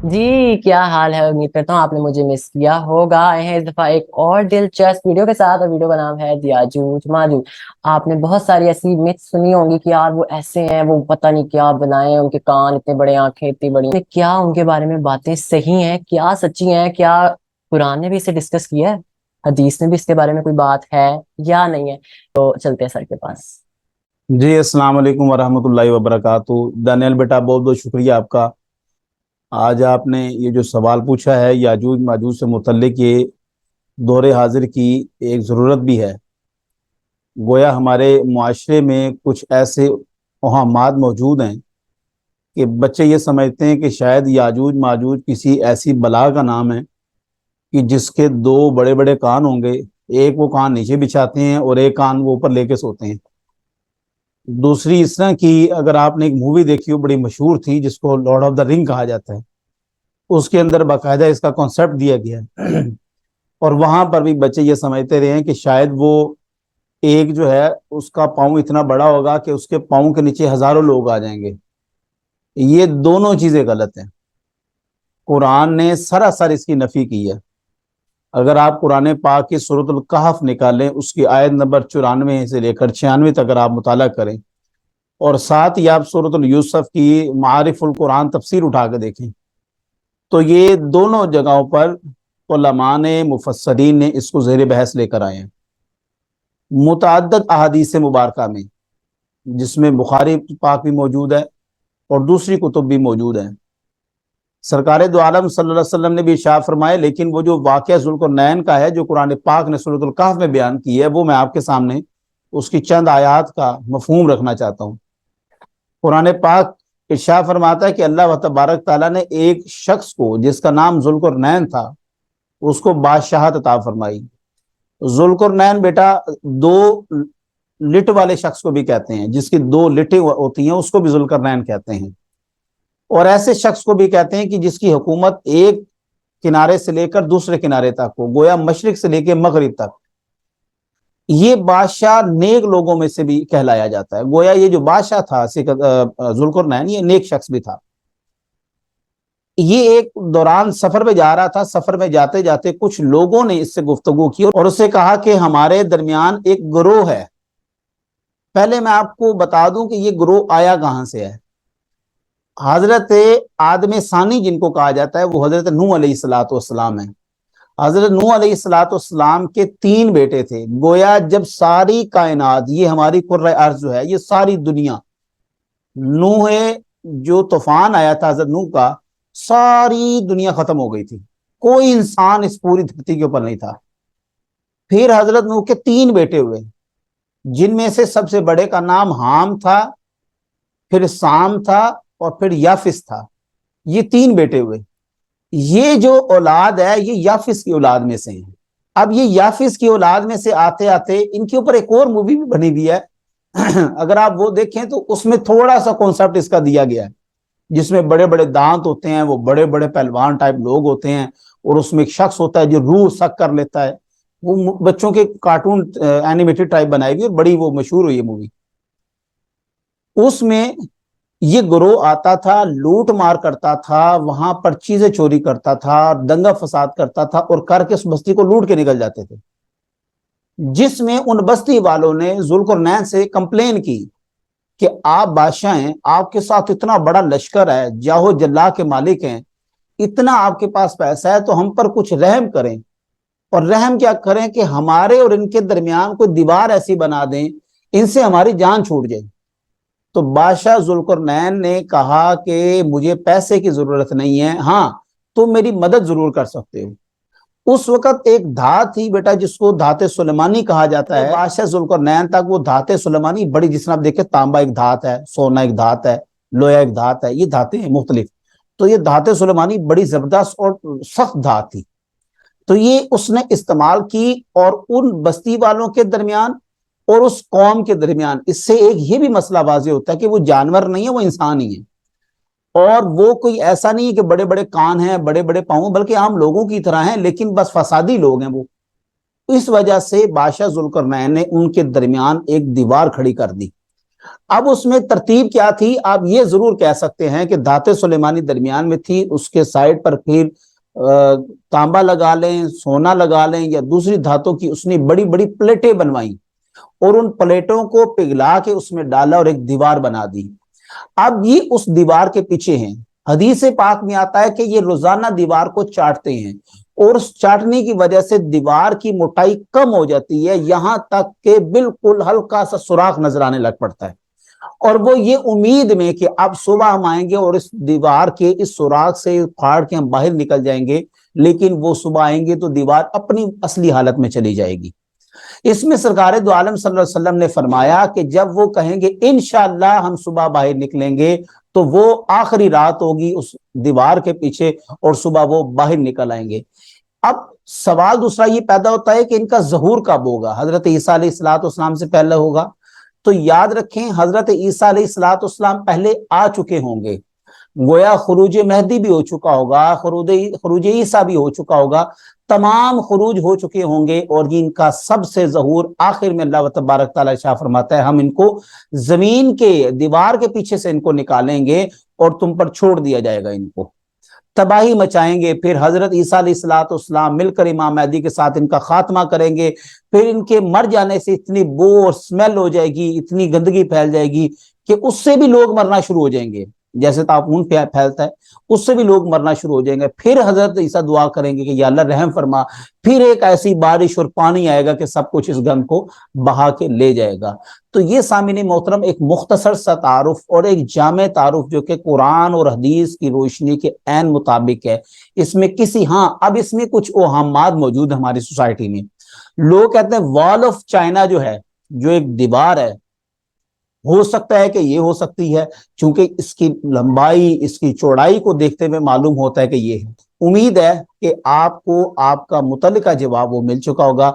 जी क्या हाल है। उम्मीद करता हूँ आपने मुझे मिस किया होगा। आए हैं इस दफा एक और दिलचस्प वीडियो के साथ, और वीडियो का नाम है याजूज माजूज। आपने बहुत सारी ऐसी मिथ सुनी होंगी कि यार वो ऐसे हैं, वो पता नहीं क्या बनाए हैं, उनके कान इतने बड़े, आंखें इतनी बड़ी। क्या उनके बारे में बातें सही हैं, क्या सच्ची हैं, क्या कुरान ने भी इसे डिस्कस किया है, हदीस में भी इसके बारे में कोई बात है या नहीं है? तो चलते हैं सर के पास। जी अस्सलाम वालेकुम वरहमतुल्लाहि वबरकातुहू। दानियल बेटा, बहुत बहुत शुक्रिया आपका। आज आपने ये जो सवाल पूछा है याजूज माजूज से मुतल्लिक, ये दौरे हाजिर की एक ज़रूरत भी है। गोया हमारे मुआशरे में कुछ ऐसे तोहमात मौजूद हैं कि बच्चे ये समझते हैं कि शायद याजूज माजूज किसी ऐसी बला का नाम है कि जिसके दो बड़े बड़े कान होंगे। एक वो कान नीचे बिछाते हैं और एक कान वो ऊपर लेके सोते हैं। दूसरी इस तरह की, अगर आपने एक मूवी देखी हो, बड़ी मशहूर थी, जिसको लॉर्ड ऑफ द रिंग कहा जाता है, उसके अंदर बाकायदा इसका कॉन्सेप्ट दिया गया है। और वहां पर भी बच्चे ये समझते रहे हैं कि शायद वो एक जो है उसका पाँव इतना बड़ा होगा कि उसके पाँव के नीचे हजारों लोग आ जाएंगे। ये दोनों चीजें गलत हैं। कुरान ने सरासर इसकी नफी की है। अगर आप कुरान पाक की सूरतुल कहफ निकालें, उसकी आयत नंबर 94 से लेकर 96 तक अगर आप मुताला करें, और साथ ही आप सूरतुल यूसुफ की मारिफुल कुरान तफसीर उठा के देखें, तो ये दोनों जगहों पर उलमा ने, मुफस्सरीन ने इसको ज़ेर बहस लेकर आए हैं। मुतअद्दिद अहादीस मुबारका में, जिसमें बुखारी पाक भी मौजूद है और दूसरी कुतुब भी मौजूद है, सरकार दो आलम सल्लल्लाहु अलैहि वसल्लम ने भी इरशाद फरमाए। लेकिन वो जो वाक़या ज़ुल्क़रनैन का है, जो कुरान पाक ने सूरतुल कहफ में बयान की है, वो मैं आपके सामने उसकी चंद आयात का मफहूम रखना चाहता हूँ। कुरान पाक इरशाद फरमाता है कि अल्लाह तबारक ताला ने एक शख्स को, जिसका नाम ज़ुल्क़रनैन था, उसको बादशाहत अता फरमाई। जुल्कुरनैन बेटा, दो लिट वाले शख्स को भी कहते हैं, जिसकी दो लिटें होती हैं उसको भी जुल्कुरनैन कहते हैं। और ऐसे शख्स को भी कहते हैं कि जिसकी हुकूमत एक किनारे से लेकर दूसरे किनारे तक हो, गोया मशरिक से लेकर मगरिब तक। ये बादशाह नेक लोगों में से भी कहलाया जाता है। गोया ये जो बादशाह था जुल्कुरनैन, ये नेक शख्स भी था। ये एक दौरान सफर में जा रहा था। सफर में जाते जाते कुछ लोगों ने इससे गुफ्तगू की और उससे कहा कि हमारे दरमियान एक गिरोह है। पहले मैं आपको बता दूं कि ये गिरोह आया कहां से है। हजरत आदम सानी जिनको कहा जाता है, वो हजरत नूह अलैहिस्सलाम है। हजरत नूह अलैहिस्सलाम के तीन बेटे थे। गोया जब सारी कायनात, ये हमारी कुर्रा अर्ज जो है, ये सारी दुनिया, नूह, जो तूफान आया था हजरत नूह का, सारी दुनिया खत्म हो गई थी। कोई इंसान इस पूरी धरती के ऊपर नहीं था। फिर हजरत नूह के तीन बेटे हुए, जिनमें से सबसे बड़े का नाम हाम था, फिर साम था, और फिर याफिस था। ये तीन बेटे हुए। ये जो औलाद है, ये याफिस की औलाद में से है। अब ये याफिस की औलाद में से आते आते इनके ऊपर एक और मूवी भी बनी हुई है। अगर आप वो देखें तो उसमें थोड़ा सा कॉन्सेप्ट इसका दिया गया है, जिसमें बड़े बड़े दांत होते हैं, वो बड़े बड़े पहलवान टाइप लोग होते हैं, और उसमें एक शख्स होता है जो रूह सक कर लेता है। वो बच्चों के कार्टून एनिमेटेड टाइप बनाई हुई, और बड़ी वो मशहूर हुई है मूवी। उसमें ये गिरोह आता था, लूट मार करता था, वहां पर चीजें चोरी करता था, दंगा फसाद करता था, और करके उस बस्ती को लूट के निकल जाते थे। जिसमें उन बस्ती वालों ने जुल्कुरनैन से कंप्लेन की कि आप बादशाह हैं, आपके साथ इतना बड़ा लश्कर है, जाहो जल्ला के मालिक हैं, इतना आपके पास पैसा है, तो हम पर कुछ रहम करें। और रहम क्या करें कि हमारे और इनके दरमियान कोई दीवार ऐसी बना दें, इनसे हमारी जान छूट जाए। तो बादशाह जुल्कुरनैन ने कहा कि मुझे पैसे की जरूरत नहीं है, हाँ तुम मेरी मदद जरूर कर सकते हो। उस वक्त एक धात थी बेटा, जिसको धाते सुलेमानी कहा जाता है। बादशाह जुल्कुरनैन तक वो धाते सुलेमानी बड़ी, जिस आप देखे, तांबा एक धात है, सोना एक धात है, लोहा एक धात है, ये धातें हैं मुख्तलिफ। तो ये धाते सुलेमानी बड़ी जबरदस्त और सख्त धात थी। तो ये उसने इस्तेमाल की, और उन बस्ती वालों के दरमियान और उस कौम के दरमियान, इससे एक ये भी मसला वाज़े होता है कि वो जानवर नहीं है, वो इंसान ही है। और वो कोई ऐसा नहीं है कि बड़े बड़े कान हैं, बड़े बड़े पाँव, बल्कि आम लोगों की तरह हैं, लेकिन बस फसादी लोग हैं वो। इस वजह से बादशाह जुल्करनैन ने उनके दरमियान एक दीवार खड़ी कर दी। اب اس میں तरतीब क्या थी, आप ये जरूर कह सकते हैं कि धाते सुलेमानी दरमियान में थी, उसके साइड पर फिर तांबा लगा लें, सोना लगा लें या दूसरी धातों की उसने बड़ी बड़ी प्लेटें बनवाई और उन प्लेटों को पिघला के उसमें डाला और एक दीवार बना दी। अब ये उस दीवार के पीछे हैं। हदीस पाक में आता है कि ये रोजाना दीवार को चाटते हैं और उस चाटने की वजह से दीवार की मोटाई कम हो जाती है, यहां तक कि बिल्कुल हल्का सा सुराख नजर आने लग पड़ता है। और वो ये उम्मीद में कि अब सुबह हम आएंगे और इस दीवार के इस सुराख से फाड़ के हम बाहर निकल जाएंगे, लेकिन वो सुबह आएंगे तो दीवार अपनी असली हालत में चली जाएगी। इसमें सरकार दो आलम सल्लल्लाहु अलैहि वसल्लम ने फरमाया कि जब वो कहेंगे इंशाअल्लाह हम सुबह बाहर निकलेंगे, तो वो आखिरी रात होगी उस दीवार के पीछे और सुबह वो बाहर निकल आएंगे। अब सवाल दूसरा ये पैदा होता है कि इनका ज़हूर कब होगा? हजरत ईसा अलैहिस्सलाम से पहले होगा? तो याद रखें, हजरत ईसा अलैहिस्सलाम पहले आ चुके होंगे, गोया खुरूज मेहदी भी हो चुका होगा, खुरूज ईसा भी हो चुका होगा, तमाम खुरूज हो चुके होंगे और इनका सबसे ज़हूर आखिर में अल्लाह तबारक तआला शाह फरमाता है हम इनको जमीन के दीवार के पीछे से इनको निकालेंगे और तुम पर छोड़ दिया जाएगा, इनको तबाही मचाएंगे। फिर हजरत ईसा अलैहिस्सलाम मिलकर इमाम महदी के साथ इनका खात्मा करेंगे। फिर इनके मर जाने से इतनी बो और स्मेल हो जाएगी, इतनी गंदगी फैल जाएगी कि उससे भी लोग मरना शुरू हो जाएंगे, जैसे ताउन फैलता है उससे भी लोग मरना शुरू हो जाएंगे। फिर हजरत ईसा दुआ करेंगे कि या अल्लाह रहम फरमा, फिर एक ऐसी बारिश और पानी आएगा कि सब कुछ इस गंद को बहा के ले जाएगा। तो ये सामिन मोहतरम एक मुख्तसर सा तारुफ और एक जामे तारुफ जो कि कुरान और हदीस की रोशनी के ऐन मुताबिक है। इसमें अब इसमें कुछ ओहामात मौजूद है हमारी सोसाइटी में। लोग कहते हैं वॉल ऑफ चाइना जो है, जो एक दीवार है, हो सकता है कि ये हो सकती है, क्योंकि इसकी लंबाई इसकी चौड़ाई को देखते हुए मालूम होता है कि ये है। उम्मीद है कि आपको आपका मुतल्लिका जवाब वो मिल चुका होगा।